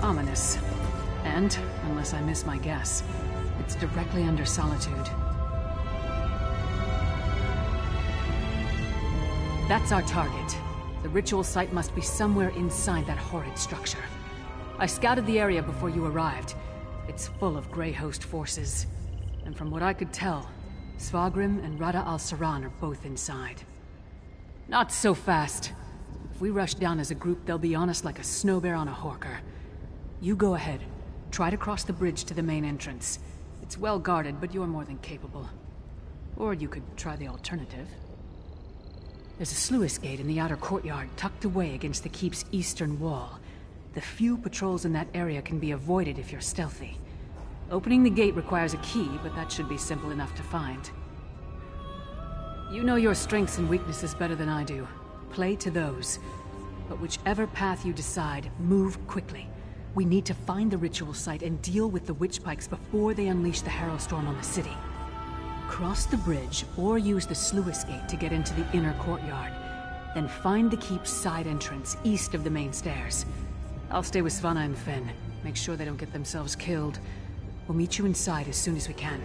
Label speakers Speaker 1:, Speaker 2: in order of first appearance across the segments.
Speaker 1: Ominous. And, unless I miss my guess, it's directly under Solitude. That's our target. The ritual site must be somewhere inside that horrid structure. I scouted the area before you arrived. It's full of Grey Host forces. And from what I could tell, Svagrim and Rada al-Saran are both inside. Not so fast. If we rush down as a group, they'll be on us like a snow bear on a horker. You go ahead. Try to cross the bridge to the main entrance. It's well guarded, but you're more than capable. Or you could try the alternative. There's a sluice gate in the outer courtyard, tucked away against the keep's eastern wall. The few patrols in that area can be avoided if you're stealthy. Opening the gate requires a key, but that should be simple enough to find. You know your strengths and weaknesses better than I do. Play to those. But whichever path you decide, move quickly. We need to find the ritual site and deal with the witch pikes before they unleash the Harrowstorm on the city. Cross the bridge, or use the sluice gate to get into the inner courtyard. Then find the keep's side entrance, east of the main stairs. I'll stay with Svanna and Finn. Make sure they don't get themselves killed. We'll meet you inside as soon as we can.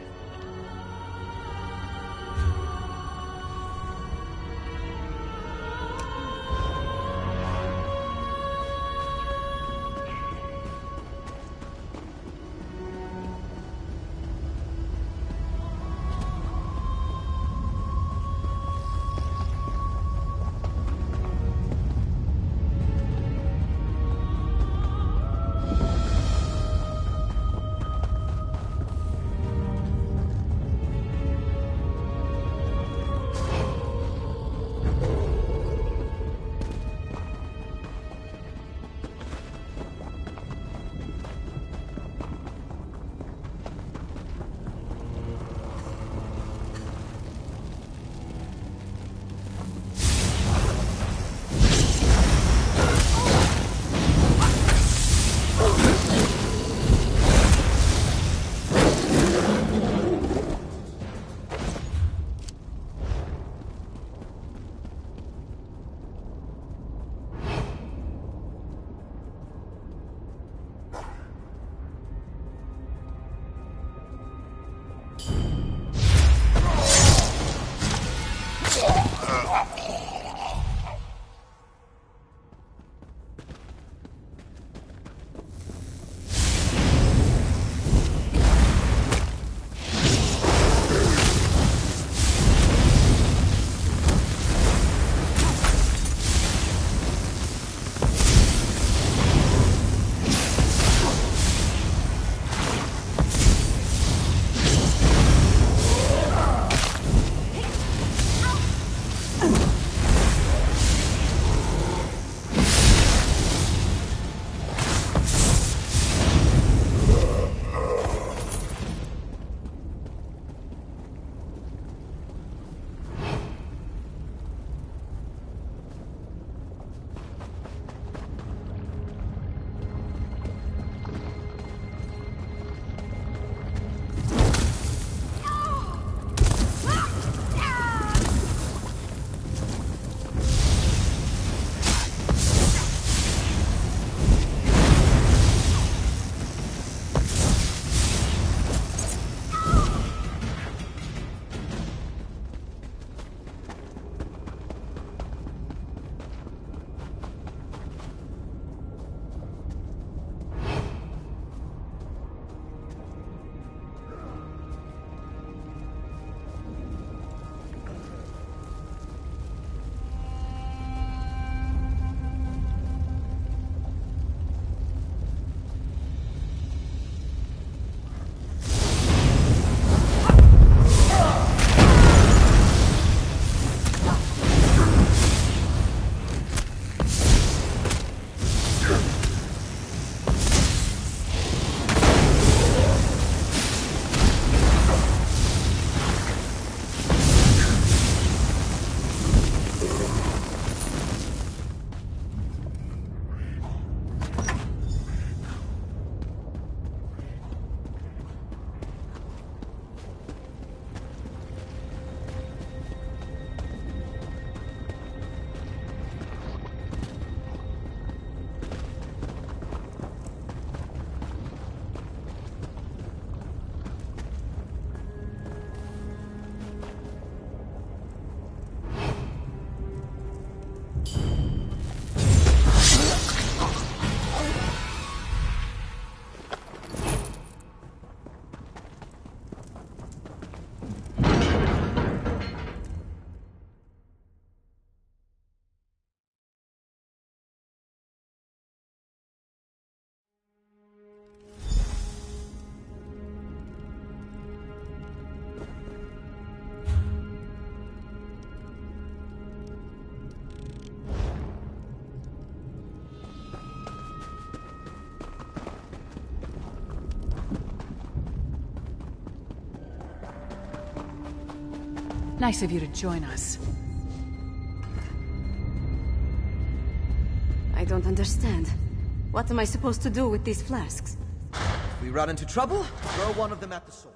Speaker 1: Nice of you to join us.
Speaker 2: I don't understand. What am I supposed to do with these flasks?
Speaker 3: If we run into trouble, throw one of them at the source.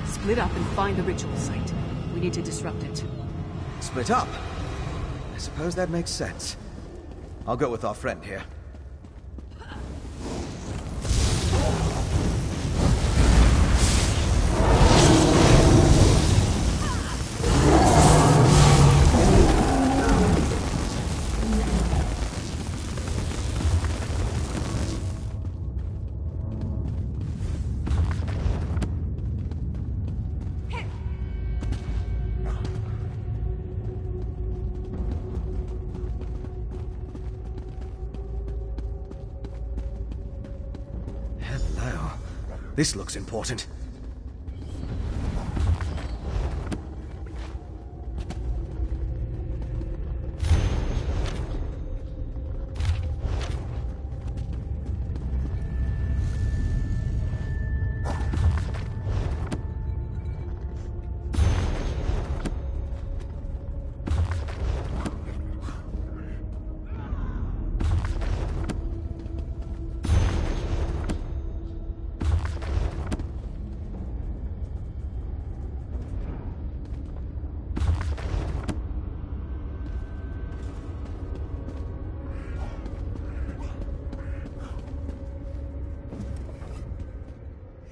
Speaker 1: Split up and find the ritual site. We need to disrupt it.
Speaker 3: Split up? I suppose that makes sense. I'll go with our friend here. This looks important.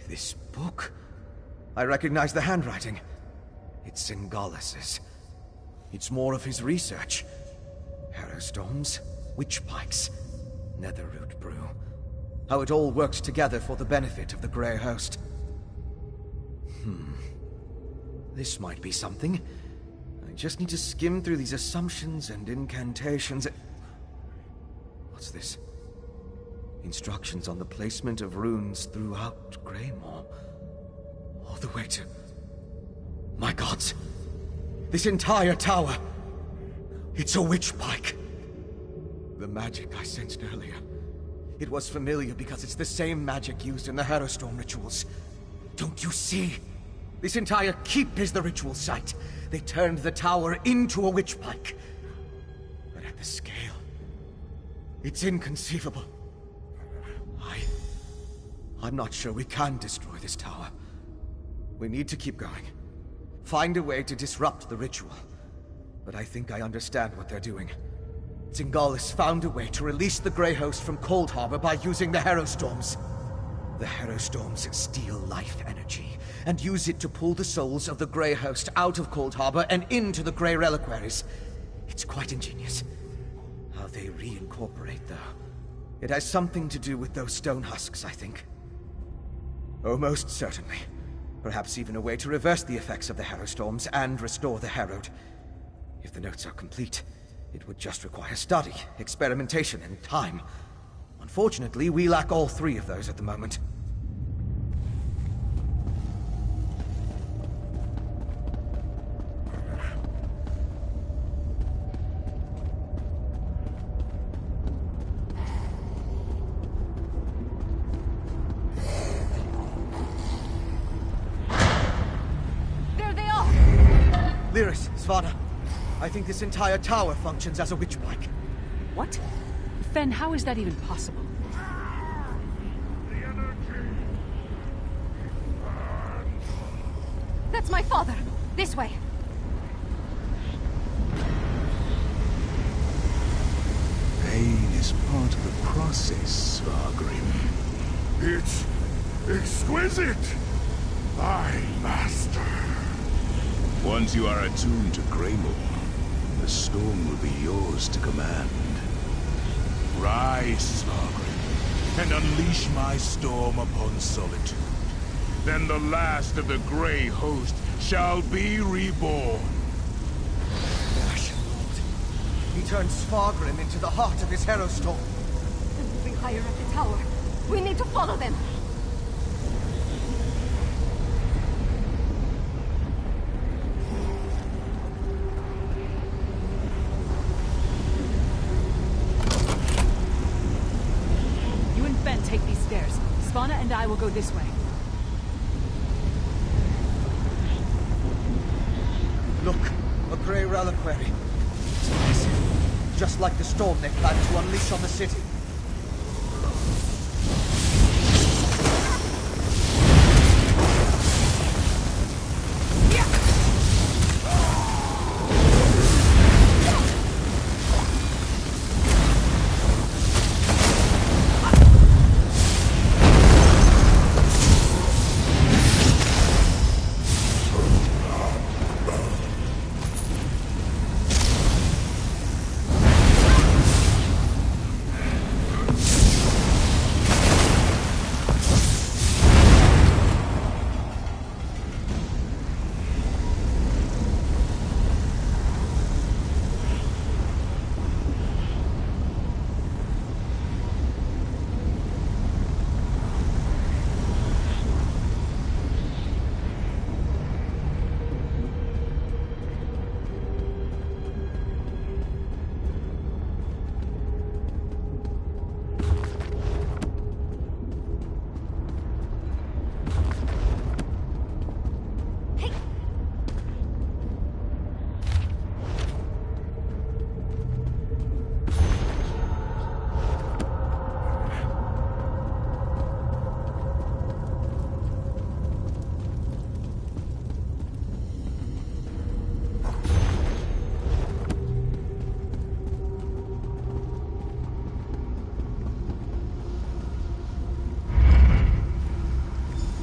Speaker 3: This book? I recognize the handwriting. It's Singalis'. It's more of his research. Harrowstorms, witch pikes, netherroot brew. How it all works together for the benefit of the Grey Host. This might be something. I just need to skim through these assumptions and incantations. What's this? Instructions on the placement of runes throughout Greymoor. All the way to... My gods! This entire tower! It's a witch pike! The magic I sensed earlier. It was familiar because it's the same magic used in the Harrowstorm rituals. Don't you see? This entire keep is the ritual site. They turned the tower into a witch pike. But at the scale... it's inconceivable. I'm not sure we can destroy this tower. We need to keep going. Find a way to disrupt the ritual. But I think I understand what they're doing. Singalis found a way to release the Grey Host from Cold Harbor by using the Harrowstorms. The Harrowstorms steal life energy, and use it to pull the souls of the Grey Host out of Cold Harbor and into the Grey Reliquaries. It's quite ingenious. How they reincorporate, though. It has something to do with those stone husks, I think. Oh, most certainly. Perhaps even a way to reverse the effects of the Harrowstorms and restore the Harrowed. If the notes are complete, it would just require study, experimentation, and time. Unfortunately, we lack all three of those at the moment. Svana, I think this entire tower functions as a witch pike.
Speaker 1: What? Fen, how is that even possible?
Speaker 2: That's my father! This way!
Speaker 4: Pain is part of the process, Svargrim.
Speaker 5: It's exquisite! My master.
Speaker 4: Once you are attuned to Greymoor, the storm will be yours to command.
Speaker 5: Rise, Svargrim, and unleash my storm upon solitude. Then the last of the Grey Host shall be reborn.
Speaker 3: Gosh, Lord. He turned Svargrim into the heart of his Harrowstorm.
Speaker 2: They're moving higher up the tower. We need to follow them.
Speaker 1: and I will go this way.
Speaker 3: Look, a Grey reliquary. It's massive. Just like the storm they plan to unleash on the city.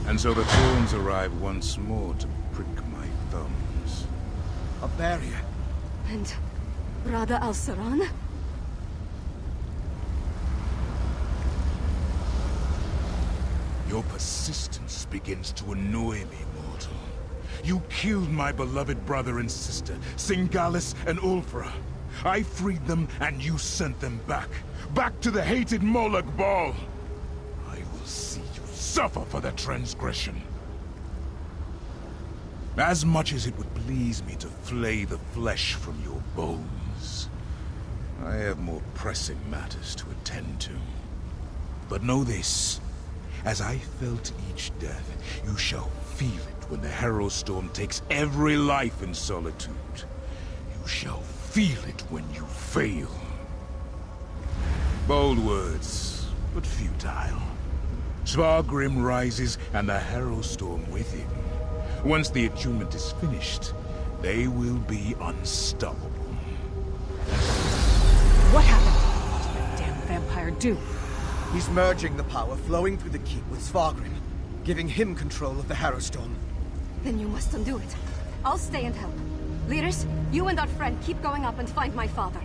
Speaker 5: And so the thorns arrive once more to prick my thumbs.
Speaker 3: A barrier.
Speaker 2: And Rada al-Saran?
Speaker 5: Your persistence begins to annoy me, mortal. You killed my beloved brother and sister, Singalis and Ulfra. I freed them, and you sent them back. Back to the hated Moloch Ball. I will see you suffer for the transgression. As much as it would please me to flay the flesh from your bones, I have more pressing matters to attend to. But know this. As I felt each death, you shall feel it when the Harrow Storm takes every life in Solitude. You shall feel it when you fail. Bold words, but futile. Svargrim rises and the Harrow Storm with him. Once the attunement is finished, they will be unstoppable.
Speaker 1: What happened? What did that damn vampire do?
Speaker 3: He's merging the power flowing through the keep with Svargrim, giving him control of the Harrow Storm.
Speaker 2: Then you must undo it. I'll stay and help. Leaders, you and our friend keep going up and find my father.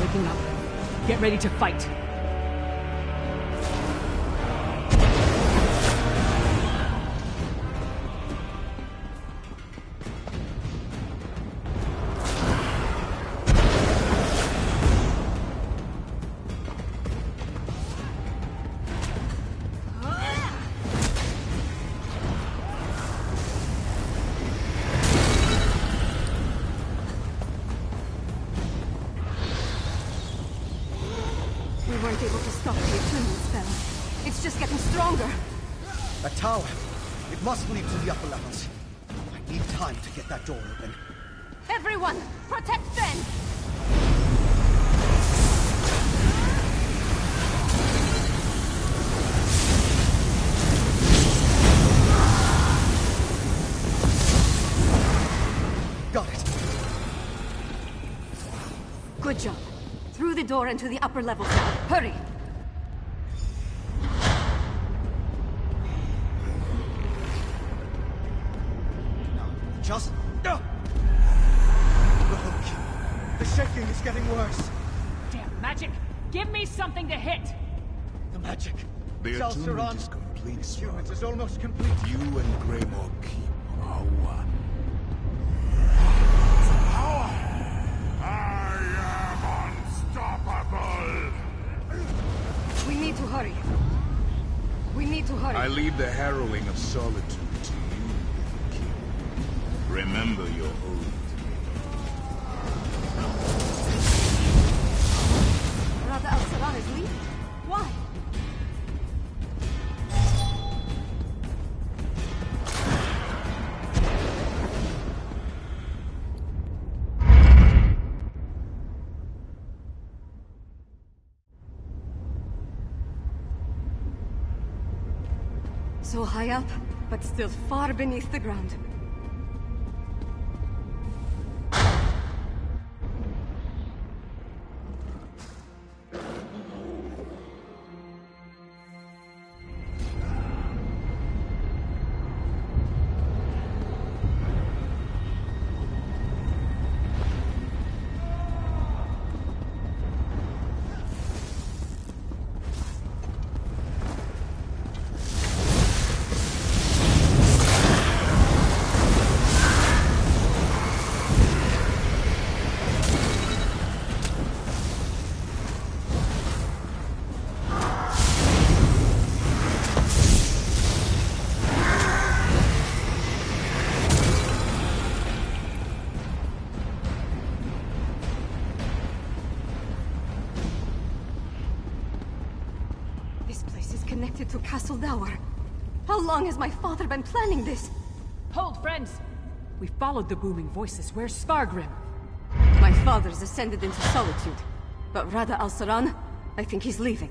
Speaker 1: Waking up. Get ready to fight.
Speaker 2: We weren't able to stop the attunement spell. It's just getting stronger.
Speaker 3: A tower. It must lead to the upper levels. I need time to get that door open.
Speaker 2: Everyone, protect Ben!
Speaker 3: Got it.
Speaker 2: Good job. Through the door and to the upper levels. Hurry!
Speaker 3: Just... Look! The shaking is getting worse.
Speaker 1: Damn magic! Give me something to hit!
Speaker 3: The magic.
Speaker 5: The attunement is complete,
Speaker 3: Humans is almost complete.
Speaker 5: You and Greymoor keep are one.
Speaker 4: I am unstoppable!
Speaker 2: We need to hurry. We need to hurry.
Speaker 5: I leave the harrowing of solitude to you, King. Remember your oath.
Speaker 2: Rada al-Saran is leaving. Why? So high up, but still far beneath the ground. Connected to Castle Dower. How long has my father been planning this?
Speaker 1: Hold, friends! We followed the booming voices. Where's Spargrim?
Speaker 2: My father's ascended into solitude. But Rada al-Saran, I think he's leaving.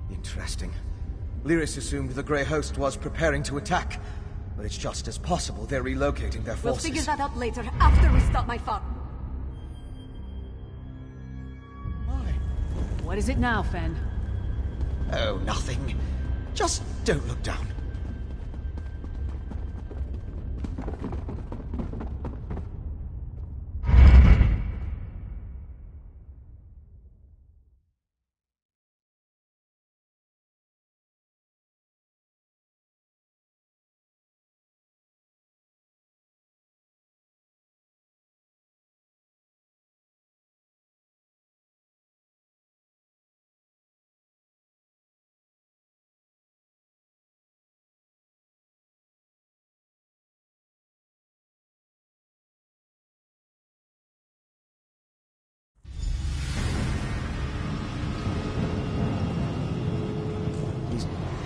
Speaker 3: Interesting. Lyris assumed the Grey Host was preparing to attack. But it's just as possible they're relocating their forces.
Speaker 2: We'll figure that out later, after we stop my father.
Speaker 3: Why?
Speaker 1: What is it now, Fen?
Speaker 3: Oh, nothing. Just don't look down.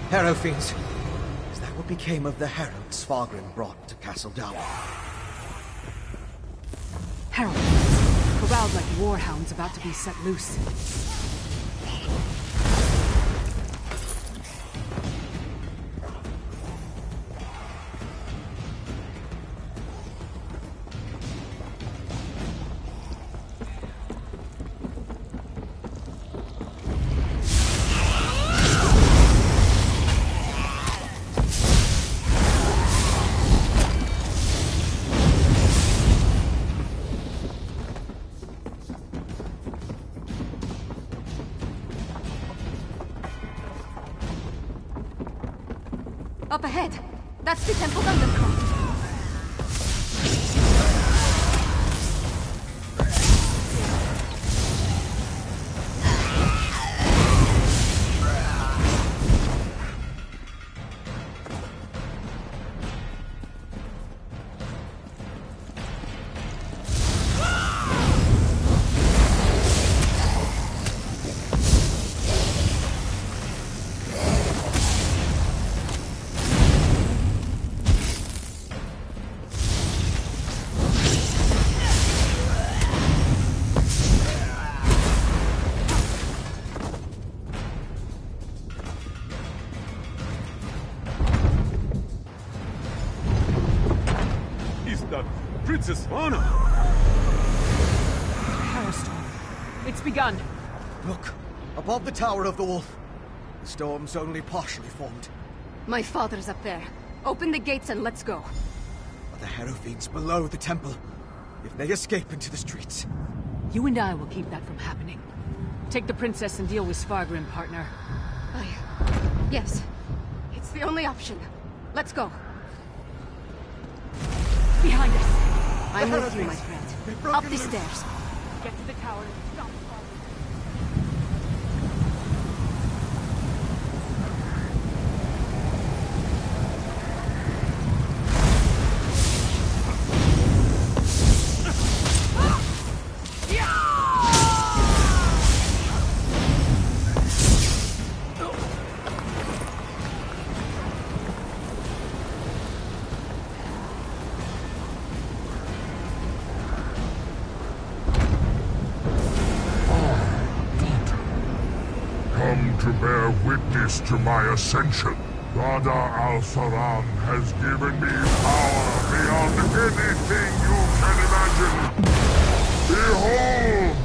Speaker 3: Harrow fiends. Is that what became of the herald Spargrim brought to Castle Dower?
Speaker 1: Herald. Corralled like warhounds about to be set loose.
Speaker 2: Up ahead! That's the Temple Undercroft!
Speaker 6: Princess Anna!
Speaker 1: Harrowstorm. It's It's begun.
Speaker 3: Look, above the Tower of the Wolf. The storm's only partially formed.
Speaker 2: My father's up there. Open the gates and let's go.
Speaker 3: But the Hierophant's below the temple. If they escape into the streets...
Speaker 1: You and I will keep that from happening. Take the princess and deal with Svargrim, partner.
Speaker 2: Yes. It's the only option. Let's go.
Speaker 1: Behind us!
Speaker 2: I'm with you, my friend. Up the stairs.
Speaker 1: Get to the tower and stop Svargrim.
Speaker 6: To bear witness to my ascension. Rada al-Saran has given me power beyond anything you can imagine. Behold!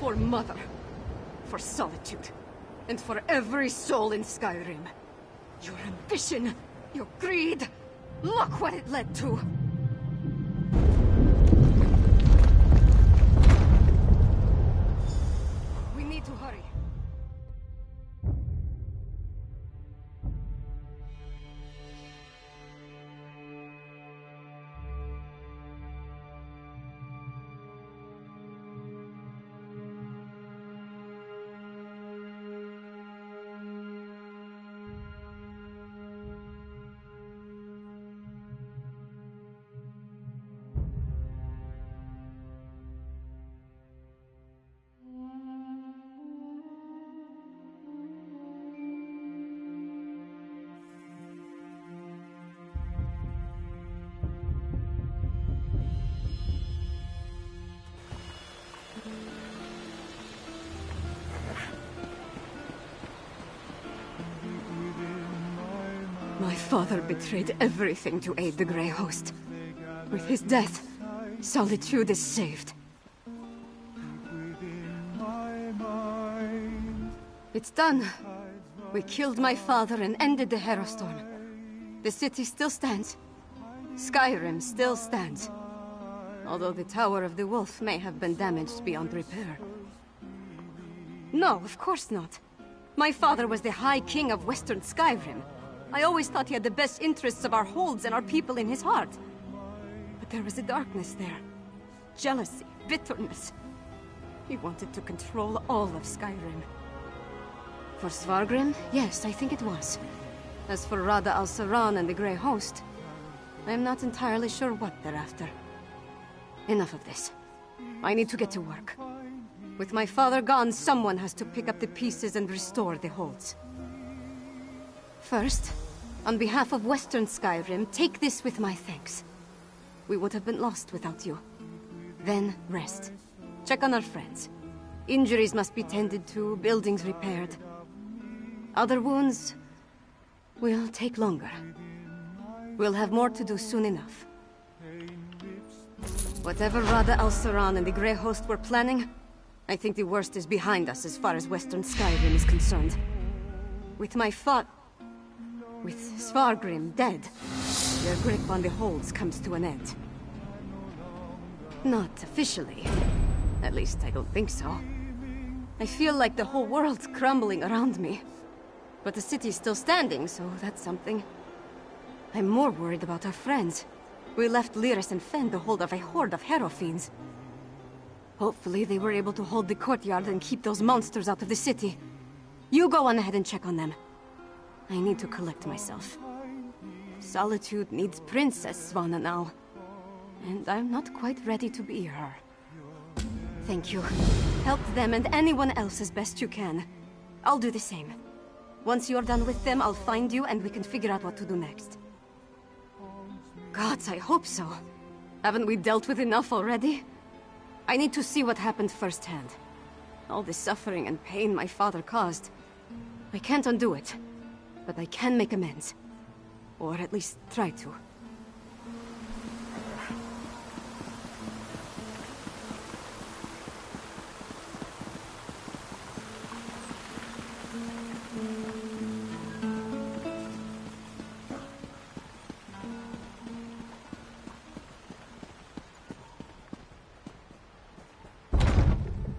Speaker 2: For Mother. For Solitude. And for every soul in Skyrim. Your ambition, your greed, look what it led to! We need to hurry. My father betrayed everything to aid the Grey Host. With his death, Solitude is saved. It's done. We killed my father and ended the Herostorm. The city still stands. Skyrim still stands. Although the Tower of the Wolf may have been damaged beyond repair. No, of course not. My father was the High King of Western Skyrim. I always thought he had the best interests of our holds and our people in his heart. But there was a darkness there. Jealousy, bitterness. He wanted to control all of Skyrim. For Svargrim, yes, I think it was. As for Rada al-Saran and the Grey Host, I am not entirely sure what they're after. Enough of this. I need to get to work. With my father gone, someone has to pick up the pieces and restore the holds. First, on behalf of Western Skyrim, take this with my thanks. We would have been lost without you. Then, rest. Check on our friends. Injuries must be tended to, buildings repaired. Other wounds will take longer. We'll have more to do soon enough. Whatever Rada al-Saran and the Grey Host were planning, I think the worst is behind us as far as Western Skyrim is concerned. With Svargrim dead, their grip on the holds comes to an end. Not officially. At least I don't think so. I feel like the whole world's crumbling around me. But the city's still standing, so that's something. I'm more worried about our friends. We left Lyris and Fen to hold off a horde of Hero Fiends. Hopefully they were able to hold the courtyard and keep those monsters out of the city. You go on ahead and check on them. I need to collect myself. Solitude needs Princess Svanna now. And I'm not quite ready to be her. Thank you. Help them and anyone else as best you can. I'll do the same. Once you're done with them, I'll find you and we can figure out what to do next. Gods, I hope so. Haven't we dealt with enough already? I need to see what happened firsthand. All the suffering and pain my father caused. I can't undo it, but I can make amends. Or at least try to.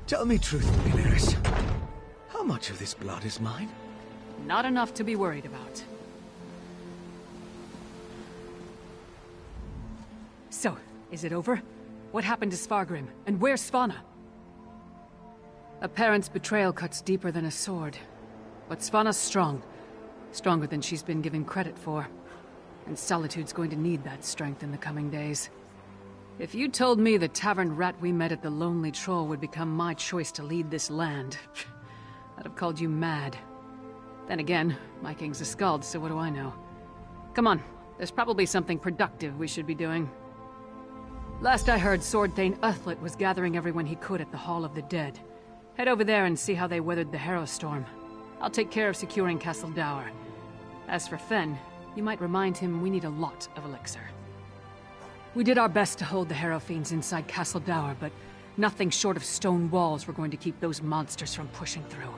Speaker 3: Tell me truthfully, Lyris. How much of this blood is mine?
Speaker 1: Not enough to be worried about. So, is it over? What happened to Svargrim? And where's Svanna? A parent's betrayal cuts deeper than a sword. But Svanna's strong. Stronger than she's been given credit for. And Solitude's going to need that strength in the coming days. If you told me the tavern rat we met at the Lonely Troll would become my choice to lead this land, I'd have called you mad. Then again, my king's a skald, so what do I know? Come on, there's probably something productive we should be doing. Last I heard, Sword Thane Uthlet was gathering everyone he could at the Hall of the Dead. Head over there and see how they weathered the Herostorm. I'll take care of securing Castle Dour. As for Fen, you might remind him we need a lot of elixir. We did our best to hold the Hero Fiends inside Castle Dour, but Nothing short of stone walls were going to keep those monsters from pushing through.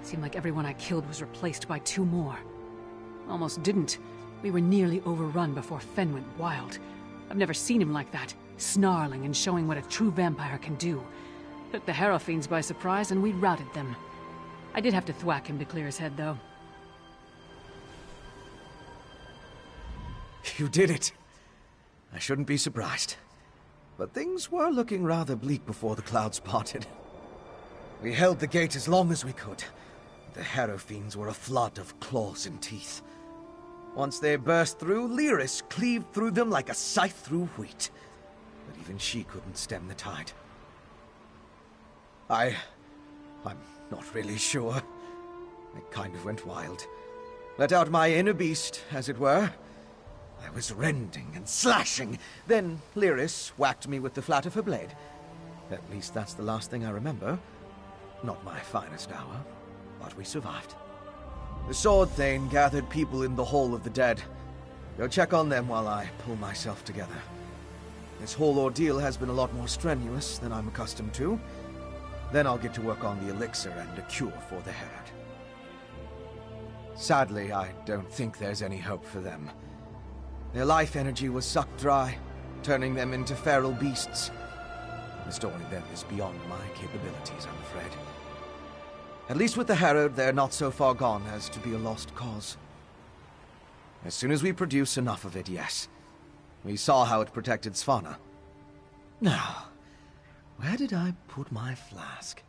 Speaker 1: Seemed like everyone I killed was replaced by 2 more. Almost didn't. We were nearly overrun before Fen went wild. I've never seen him like that, snarling and showing what a true vampire can do. Took the Harrow Fiends by surprise and we routed them. I did have to thwack him to clear his head, though.
Speaker 3: You did it. I shouldn't be surprised. But things were looking rather bleak before the clouds parted. We held the gate as long as we could. The Harrow Fiends were a flood of claws and teeth. Once they burst through, Lyris cleaved through them like a scythe through wheat. But even she couldn't stem the tide. I'm not really sure. I kind of went wild. Let out my inner beast, as it were. I was rending and slashing. Then Lyris whacked me with the flat of her blade. At least that's the last thing I remember. Not my finest hour, but we survived. The Sword Thane gathered people in the Hall of the Dead. Go check on them while I pull myself together. This whole ordeal has been a lot more strenuous than I'm accustomed to. Then I'll get to work on the elixir and a cure for the Herod. Sadly, I don't think there's any hope for them. Their life energy was sucked dry, turning them into feral beasts. Restoring them is beyond my capabilities, I'm afraid. At least with the Herod, they're not so far gone as to be a lost cause. As soon as we produce enough of it, yes. We saw how it protected Svanna. Now, where did I put my flask?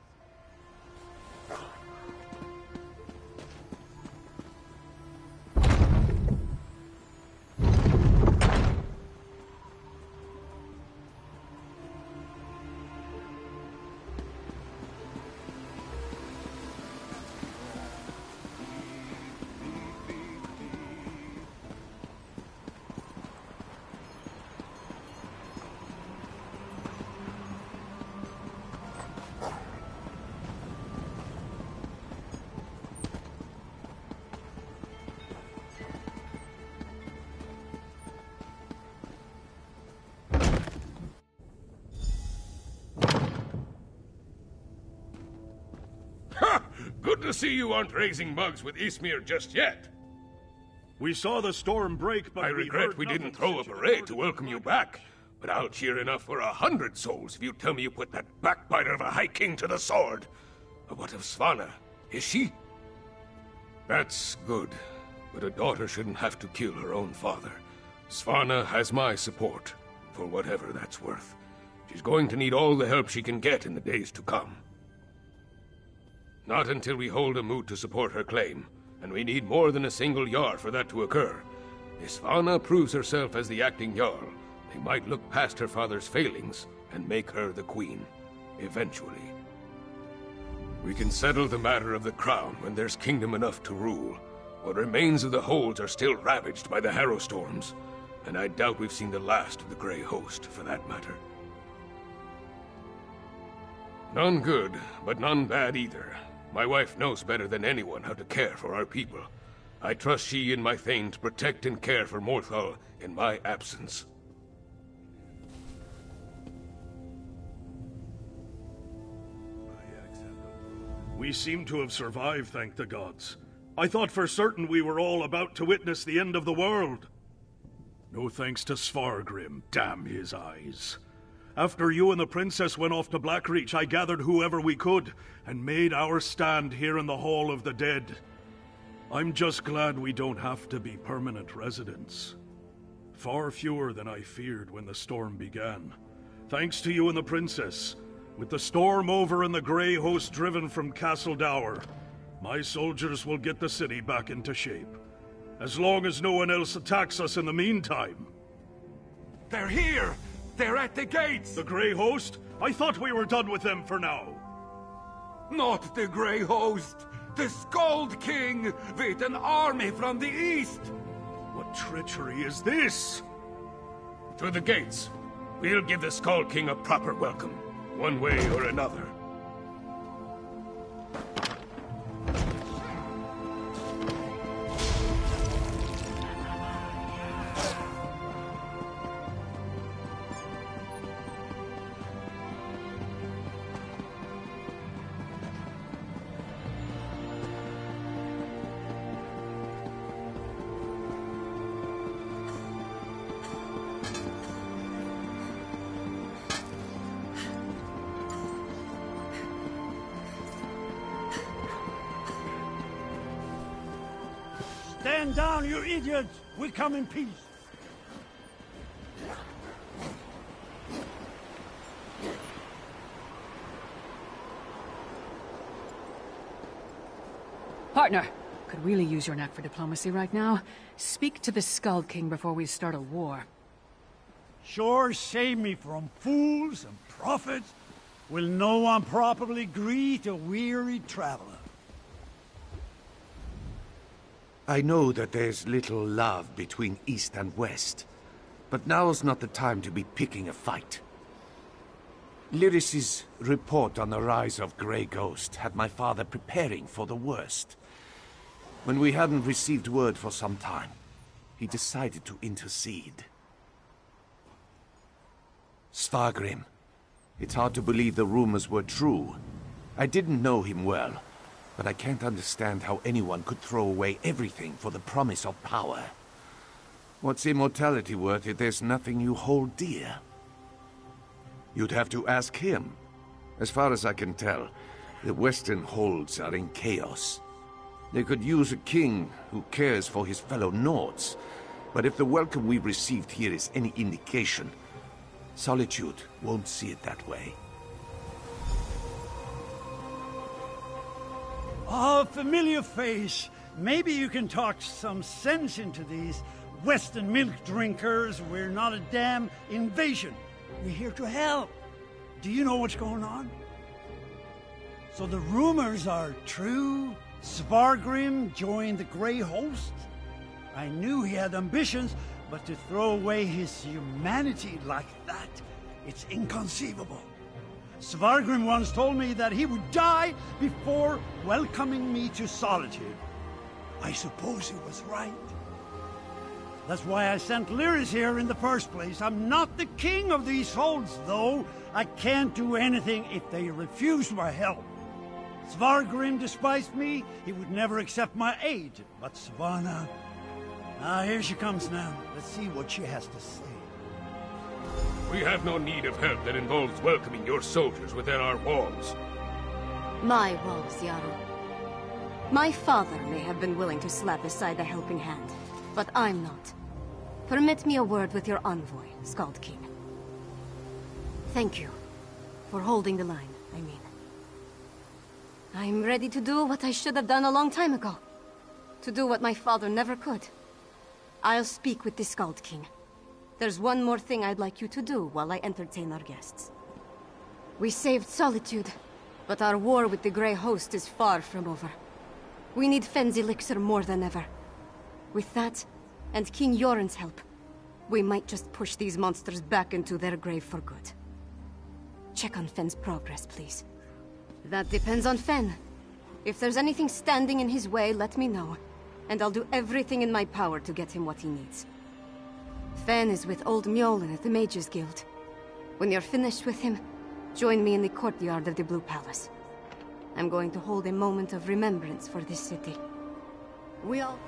Speaker 7: Good to see you aren't raising mugs with Ismir just yet.
Speaker 8: We saw the storm break, but
Speaker 7: I regret we didn't throw a parade to welcome you back. But I'll cheer enough for 100 souls if you tell me you put that backbiter of a High King to the sword. But what of Svanna? Is she? That's good. But a daughter shouldn't have to kill her own father. Svanna has my support, for whatever that's worth. She's going to need all the help she can get in the days to come. Not until we hold a moot to support her claim, and we need more than a single Jarl for that to occur. If Svanna proves herself as the acting Jarl, they might look past her father's failings and make her the queen, eventually. We can settle the matter of the crown when there's kingdom enough to rule. What remains of the holds are still ravaged by the Harrow storms, and I doubt we've seen the last of the Grey Host, for that matter. None good, but none bad either. My wife knows better than anyone how to care for our people. I trust she and my Thane to protect and care for Morthal in my absence.
Speaker 8: We seem to have survived, thank the gods. I thought for certain we were all about to witness the end of the world. No thanks to Svargrim, damn his eyes. After you and the princess went off to Blackreach, I gathered whoever we could, and made our stand here in the Hall of the Dead. I'm just glad we don't have to be permanent residents. Far fewer than I feared when the storm began. Thanks to you and the princess. With the storm over and the Grey Host driven from Castle Dower, my soldiers will get the city back into shape. As long as no one else attacks us in the meantime.
Speaker 7: They're here! They're at the gates!
Speaker 8: The Grey Host? I thought we were done with them for now.
Speaker 7: Not the Grey Host! The Skald King with an army from the east!
Speaker 8: What treachery is this?
Speaker 7: To the gates. We'll give the Skald King a proper welcome, one way or another.
Speaker 9: Stand down, you idiots! We come in peace.
Speaker 1: Partner, could really use your knack for diplomacy right now. Speak to the Skull King before we start a war.
Speaker 9: Sure, save me from fools and prophets. Will no one properly greet a weary traveler?
Speaker 10: I know that there's little love between East and West, but now's not the time to be picking a fight. Lyris's report on the rise of Grey Ghost had my father preparing for the worst. When we hadn't received word for some time, he decided to intercede. Svargrim. It's hard to believe the rumors were true. I didn't know him well, but I can't understand how anyone could throw away everything for the promise of power. What's immortality worth if there's nothing you hold dear? You'd have to ask him. As far as I can tell, the Western holds are in chaos. They could use a king who cares for his fellow Nords, but if the welcome we received here is any indication, Solitude won't see it that way.
Speaker 9: Oh, familiar face. Maybe you can talk some sense into these Western milk drinkers. We're not a damn invasion. We're here to help. Do you know what's going on? So the rumors are true? Svargrim joined the Grey Host? I knew he had ambitions, but to throw away his humanity like that, it's inconceivable. Svargrim once told me that he would die before welcoming me to Solitude. I suppose he was right. That's why I sent Lyris here in the first place. I'm not the king of these holds, though. I can't do anything if they refuse my help. Svargrim despised me. He would never accept my aid. But Svanna... here she comes now. Let's see what she has to say.
Speaker 7: We have no need of help that involves welcoming your soldiers within our walls.
Speaker 2: My walls, Jarl. My father may have been willing to slap aside a helping hand, but I'm not. Permit me a word with your envoy, Skald King. Thank you for holding the line, I mean. I'm ready to do what I should have done a long time ago. To do what my father never could. I'll speak with the Skald King. There's one more thing I'd like you to do while I entertain our guests. We saved Solitude, but our war with the Grey Host is far from over. We need Fenn's elixir more than ever. With that, and King Yoren's help, we might just push these monsters back into their grave for good. Check on Fenn's progress, please. That depends on Fenn. If there's anything standing in his way, let me know, and I'll do everything in my power to get him what he needs. Fenn is with old Mjolnir at the Mages Guild. When you're finished with him, join me in the courtyard of the Blue Palace. I'm going to hold a moment of remembrance for this city. We all...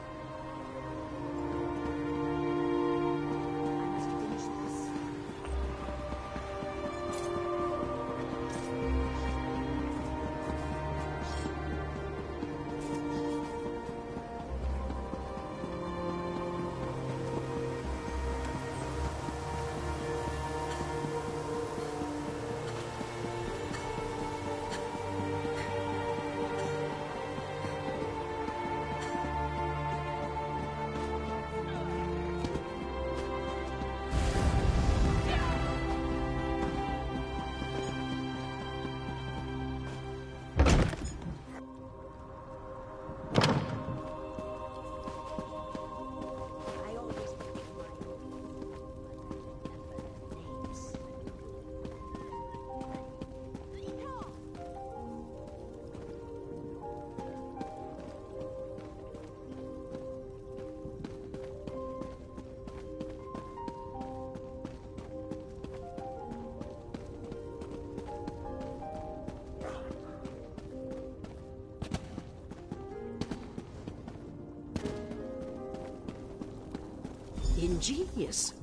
Speaker 11: Ingenious.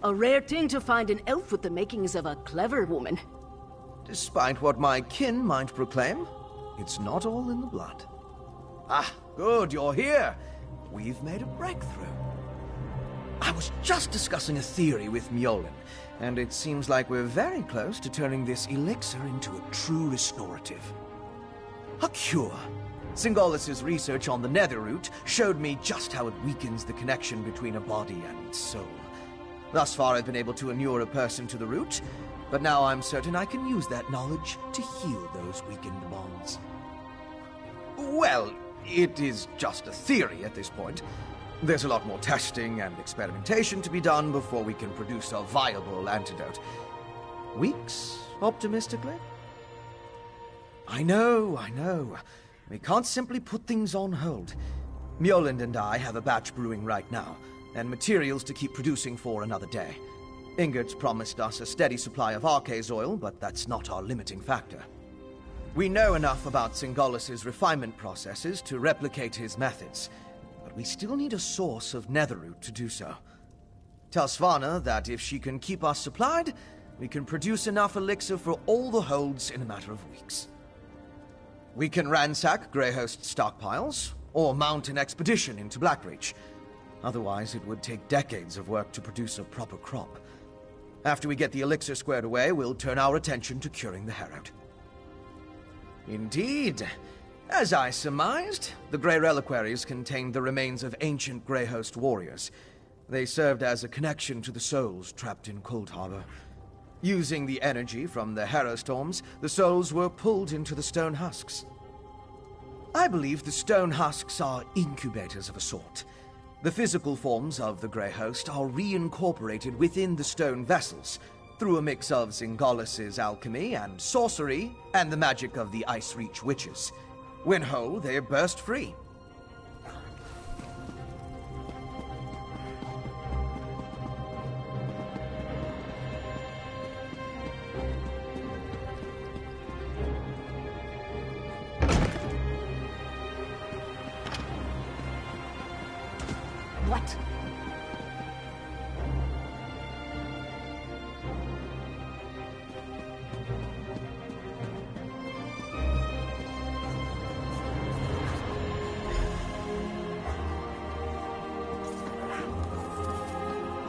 Speaker 11: A rare thing to find an elf with the makings of a clever woman.
Speaker 3: Despite what my kin might proclaim, it's not all in the blood. Ah, good, you're here. we've made a breakthrough. I was just discussing a theory with Mjolnir, and it seems like we're very close to turning this elixir into a true restorative. A cure. Singolis's research on the nether root showed me just how it weakens the connection between a body and soul. Thus far, I've been able to inure a person to the root, but now I'm certain I can use that knowledge to heal those weakened bonds. Well, it is just a theory at this point. There's a lot more testing and experimentation to be done before we can produce a viable antidote. Weeks, optimistically? I know. We can't simply put things on hold. Mjolnir and I have a batch brewing right now, and materials to keep producing for another day. Ingert's promised us a steady supply of Arcase oil, but that's not our limiting factor. We know enough about Singolis's refinement processes to replicate his methods, but we still need a source of netherroot to do so. Tell Svanna that if she can keep us supplied, we can produce enough elixir for all the holds in a matter of weeks. We can ransack Greyhost stockpiles, or mount an expedition into Blackreach. Otherwise, it would take decades of work to produce a proper crop. After we get the elixir squared away, we'll turn our attention to curing the Herald. Indeed. As I surmised, the Grey Reliquaries contained the remains of ancient Greyhost warriors. They served as a connection to the souls trapped in Cold Harbor. Using the energy from the Harrowstorms, the souls were pulled into the stone husks. I believe the stone husks are incubators of a sort. The physical forms of the Grey Host are reincorporated within the stone vessels, through a mix of Singolis's alchemy and sorcery, and the magic of the Ice Reach witches. When whole, they burst free.
Speaker 11: What?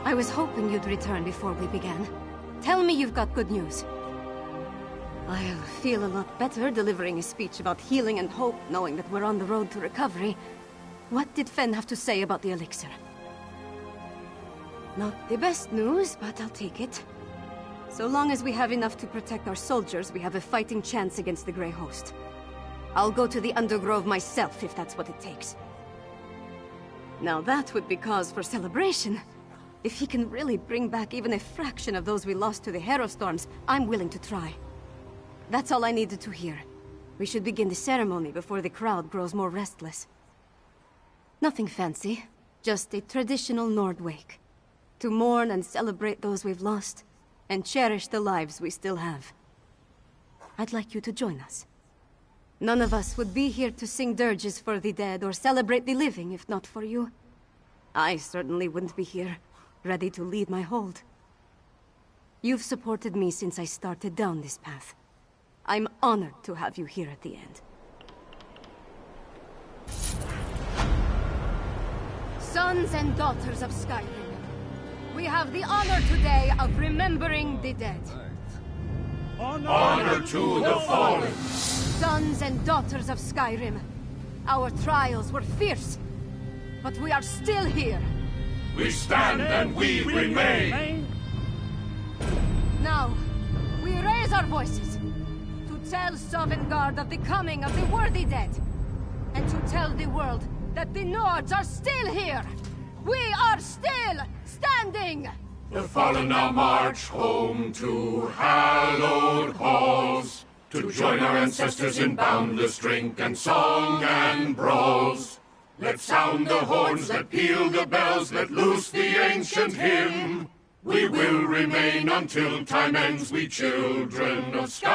Speaker 2: I was hoping you'd return before we began. Tell me you've got good news. I'll feel a lot better delivering a speech about healing and hope, knowing that we're on the road to recovery. What did Fen have to say about the elixir? Not the best news, but I'll take it. So long as we have enough to protect our soldiers, we have a fighting chance against the Grey Host. I'll go to the Undergrove myself, if that's what it takes. Now that would be cause for celebration. If he can really bring back even a fraction of those we lost to the Harrowstorms, I'm willing to try. That's all I needed to hear. We should begin the ceremony before the crowd grows more restless. Nothing fancy, just a traditional Nord wake. To mourn and celebrate those we've lost, and cherish the lives we still have. I'd like you to join us. None of us would be here to sing dirges for the dead or celebrate the living if not for you. I certainly wouldn't be here, ready to lead my hold. You've supported me since I started down this path. I'm honored to have you here at the end. Sons and daughters of Skyrim, we have the honor today of remembering the dead.
Speaker 6: Honor to the fallen!
Speaker 2: Sons and daughters of Skyrim, our trials were fierce, but we are still here.
Speaker 6: We stand and we remain!
Speaker 2: Now, we raise our voices to tell Sovngarde of the coming of the worthy dead, and to tell the world that the Nords are still here! We are still standing!
Speaker 6: The fallen now march home to hallowed halls, to join our ancestors in boundless drink and song and brawls. Let sound the horns, let peal the bells, let loose the ancient hymn. We will remain until time ends, we children of Sky.